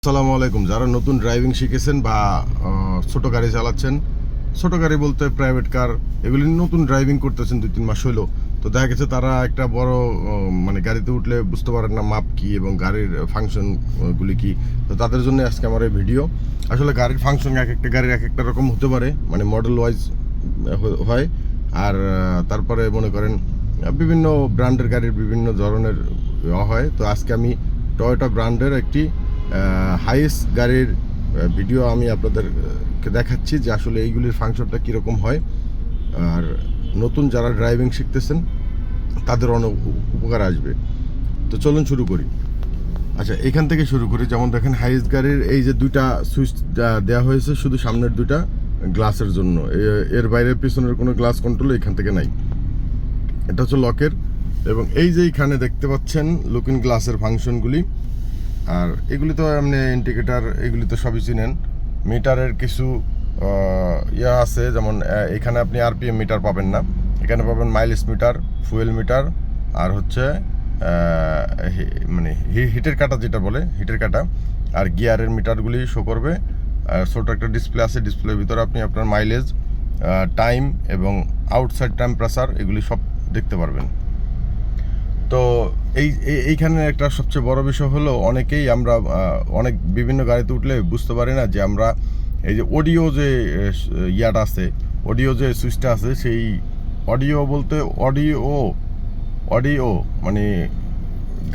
আসসালামু আলাইকুম। যারা নতুন ড্রাইভিং শিখেছেন বা ছোট গাড়ি চালাচ্ছেন, ছোট গাড়ি বলতে প্রাইভেট কার, এগুলি নতুন ড্রাইভিং করতেছেন 2-3 মাস হইলো, তো দেখা গেছে তারা একটা বড় মানে গাড়িতে উঠলে বুঝতে পারেন না মাপ কি এবং গাড়ির ফাংশন গুলি কি। তো তাদের জন্য আজকে আমার এই ভিডিও। আসলে গাড়ির ফাংশন এক একটা গাড়ির এক একটা রকম হতে পারে, মানে মডেল ওয়াইজ হয়। আর তারপরে মনে করেন বিভিন্ন ব্র্যান্ডের গাড়ির বিভিন্ন ধরনের হয়। তো আজকে আমি টয়োটা ব্র্যান্ডের একটি হাইয়েস্ট গাড়ির ভিডিও আমি আপনাদেরকে দেখাচ্ছি যে আসলে এইগুলির ফাংশনটা কীরকম হয়, আর নতুন যারা ড্রাইভিং শিখতেছেন তাদের অনেক উপকার আসবে। তো চলুন শুরু করি। আচ্ছা, এখান থেকে শুরু করি। যেমন দেখেন, হাইয়েস্ট গাড়ির এই যে দুইটা সুইচ দেওয়া হয়েছে শুধু সামনের দুইটা গ্লাসের জন্য, এর বাইরে পিছনের কোনো গ্লাস কন্ট্রোল এখান থেকে নাই। এটা হচ্ছে লকের, এবং এই যে এইখানে দেখতে পাচ্ছেন লুকিং গ্লাসের ফাংশনগুলি। আর এগুলি তো এমনি ইন্ডিকেটার, এগুলি তো সবই চিনেন। মিটারের কিছু ইয়া আছে, যেমন এখানে আপনি আরপিএম মিটার পাবেন না, এখানে পাবেন মাইলেজ মিটার, ফুয়েল মিটার, আর হচ্ছে মানে হিটের কাটা, যেটা বলে হিটের কাটা, আর গিয়ারের মিটারগুলি শো করবে। ছোটো একটা ডিসপ্লে আছে, ডিসপ্লের ভিতরে আপনি আপনার মাইলেজ, টাইম এবং আউটসাইড টেম্পারেচার এগুলি সব দেখতে পারবেন। তো এইখানে একটা সবচেয়ে বড় বিষয় হলো, অনেকেই আমরা অনেক বিভিন্ন গাড়িতে উঠলে বুঝতে পারি না যে আমরা এই যে অডিও যে ইয়াটা আছে, অডিও যে সুইচটা আছে, সেই অডিও বলতে অডিও মানে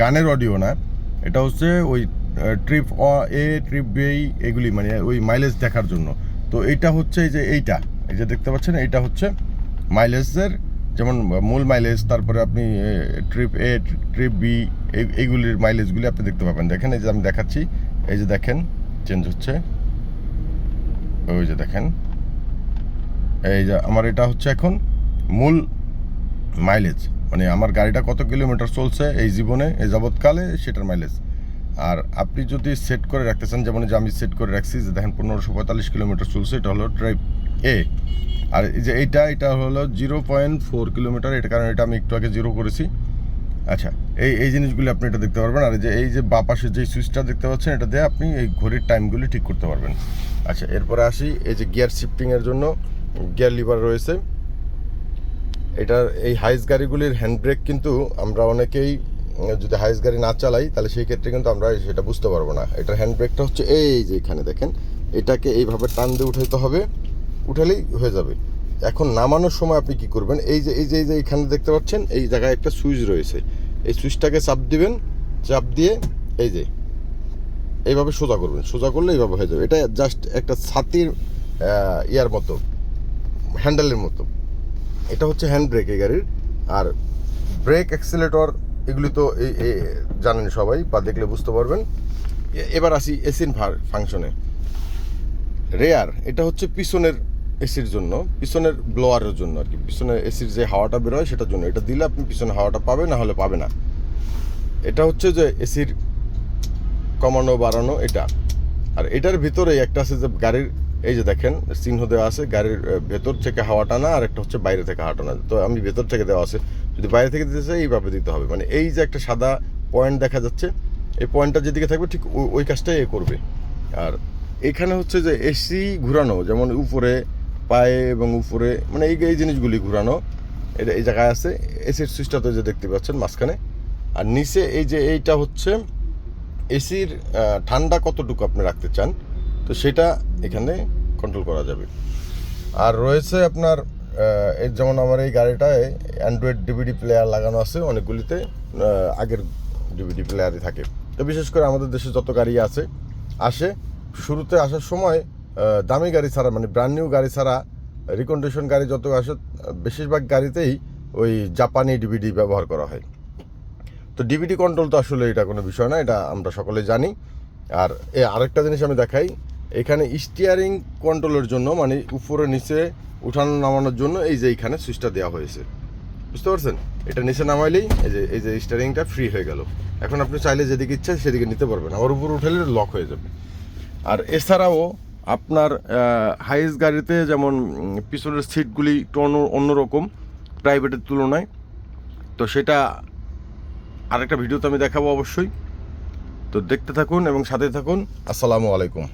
গানের অডিও না, এটা হচ্ছে ওই ট্রিপ এ ট্রিপ বি এগুলি, মানে ওই মাইলেজ দেখার জন্য। তো এইটা হচ্ছে এই যে দেখতে পাচ্ছেন, এইটা হচ্ছে মাইলেজের, যেমন মূল মাইলেজ, তারপরে আপনি ট্রিপ এ ট্রিপ বি এইগুলির মাইলেজগুলি আপনি দেখতে পাবেন। দেখেন, এই যে আমি দেখাচ্ছি, এই যে দেখেন চেঞ্জ হচ্ছে, ওই যে দেখেন, এই যে আমার এটা হচ্ছে এখন মূল মাইলেজ, মানে আমার গাড়িটা কত কিলোমিটার চলছে এই জীবনে, এই যাবৎকালে, সেটার মাইলেজ। আর আপনি যদি সেট করে রাখতে চান, যেমন যে আমি সেট করে রাখছি, যে দেখেন 1545 কিলোমিটার চলছে, এটা হলো ট্রিপ এ। আর এই যে এটা হলো 0.4 কিলোমিটার, এটা কারণ এটা আমি একটু আগে জিরো করেছি। আচ্ছা, এই জিনিসগুলি আপনি এটা দেখতে পারবেন। আর এই যে বাঁ পাশে যে সুইচটা দেখতে পাচ্ছেন, এটা দিয়ে আপনি এই ঘড়ির টাইমগুলি ঠিক করতে পারবেন। আচ্ছা, এরপরে আসি, এই যে গিয়ার শিফটিংয়ের জন্য গিয়ার লিভার রয়েছে। এটার এই হাইস গাড়িগুলির হ্যান্ড ব্রেক কিন্তু আমরা অনেকেই যদি হাইস গাড়ি না চালাই, তাহলে সেই ক্ষেত্রে কিন্তু আমরা সেটা বুঝতে পারবো না। এটার হ্যান্ড ব্রেকটা হচ্ছে এই যে এখানে দেখেন, এটাকে এইভাবে টান দিয়ে উঠাইতে হবে, উঠালেই হয়ে যাবে। এখন নামানোর সময় আপনি কি করবেন, এই যে এখানে দেখতে পাচ্ছেন, এই জায়গায় একটা সুইচ রয়েছে, এই সুইচটাকে চাপ দিবেন, চাপ দিয়ে এই যে এইভাবে সোজা করবেন, সোজা করলে এইভাবে হয়ে যাবে। এটা জাস্ট একটা ছাতির ইয়ার মতো, হ্যান্ডেলের মতো। এটা হচ্ছে হ্যান্ড ব্রেক এই গাড়ির। আর ব্রেক, অ্যাক্সিলেটর এগুলি তো এই জানেন সবাই, বা দেখলে বুঝতে পারবেন। এবার আসি এসির ফাংশনে। রেয়ার, এটা হচ্ছে পিছনের এসির জন্য, পিছনের ব্লোয়ারের জন্য আর কি, পিছনের এসির যে হাওয়াটা বেরোয় সেটার জন্য। এটা দিলে আপনি পিছনে হাওয়াটা পাবে, না হলে পাবে না। এটা হচ্ছে যে এসির কমানো বাড়ানো এটা। আর এটার ভিতরে একটা আছে যে গাড়ির, এই যে দেখেন চিহ্ন দেওয়া আছে, গাড়ির ভেতর থেকে হাওয়া টানা, আর একটা হচ্ছে বাইরে থেকে হাওয়া টানা। তো আমি ভেতর থেকে দেওয়া আছে, যদি বাইরে থেকে দিতে চাই এইভাবে দিতে হবে। মানে এই যে একটা সাদা পয়েন্ট দেখা যাচ্ছে, এই পয়েন্টটা যেদিকে থাকবে ঠিক ওই কাজটাই এ করবে। আর এখানে হচ্ছে যে এসি ঘুরানো, যেমন উপরে পায়ে এবং উপরে, মানে এই জিনিসগুলি ঘুরানো, এটা এই জায়গায় আছে। এসির সুইচটা তো যে দেখতে পাচ্ছেন মাঝখানে। আর নিচে এই যে এইটা হচ্ছে এসির ঠান্ডা কতটুকু আপনি রাখতে চান, তো সেটা এখানে কন্ট্রোল করা যাবে। আর রয়েছে আপনার যেমন আমার এই গাড়িটায় অ্যান্ড্রয়েড ডিভিডি প্লেয়ার লাগানো আছে, অনেকগুলিতে আগের ডিভিডি প্লেয়ারই থাকে। তো বিশেষ করে আমাদের দেশে যত গাড়ি আসে শুরুতে আসার সময় দামি গাড়ি ছাড়া, মানে ব্র্যান্ড নিউ গাড়ি ছাড়া, রিকন্ডিশন গাড়ি যত আসে বেশিরভাগ গাড়িতেই ওই জাপানি ডিভিডি ব্যবহার করা হয়। তো ডিভিডি কন্ট্রোল তো আসলে এটা কোনো বিষয় না, এটা আমরা সকলে জানি। আর আরেকটা জিনিস আমি দেখাই, এখানে স্টিয়ারিং কন্ট্রোলের জন্য, মানে উপরে নিচে উঠানো নামানোর জন্য এই যে এইখানে সুইচটা দেওয়া হয়েছে, বুঝতে পারছেন? এটা নিচে নামাইলেই এই যে স্টিয়ারিংটা ফ্রি হয়ে গেল। এখন আপনি চাইলে যেদিকে ইচ্ছে সেদিকে নিতে পারবেন, আবার উপর উঠালে লক হয়ে যাবে। আর এছাড়াও আপনার হাইস গাড়িতে যেমন পিছনের সিটগুলি একটু অন্যরকম প্রাইভেটের তুলনায়, তো সেটা আরেকটা ভিডিওতে আমি দেখাবো অবশ্যই। তো তো দেখতে থাকুন এবং সাথে থাকুন। আসসালামু আলাইকুম।